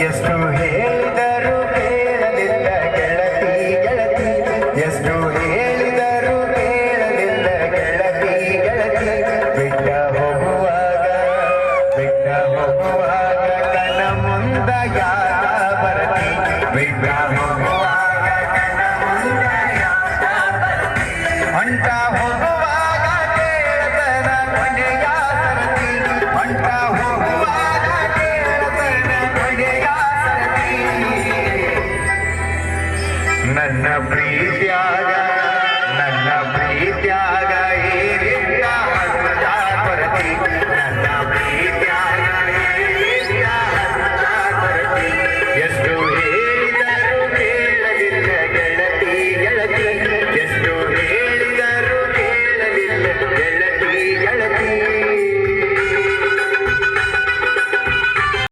ಎಷ್ಟು ಹೇಳಿದರು ಕೇಳಲಿಲ್ಲ ಗೆಳತಿ ಗೆಳತಿ, ಎಷ್ಟು ಹೇಳಿದರು ಕೇಳಲಿಲ್ಲ ಗೆಳತಿ ಗೆಳತಿ. ಬಿಟ್ಟ ಹೋಗುವಾಗ ಕಣ್ಣ ಮುಂದ ಯಾರ ಬರತಿ, ಬಿಟ್ಟ ಹೋಗುವಾಗ ಕಣ್ಣ ಮುಂದ ಯಾರ ಬರತಿ. ಹೊಂಟ ಹೋಗುವಾಗ ಕೇಳತನ ಕೊನೆಯ ಸರತಿ, ಹೊಂಟ ಹೋಗುವಾಗ ಕೇಳತನ ಕೊನೆಯ ಸರತಿ. ನನ್ನ ಪ್ರೀತಿಯಾದ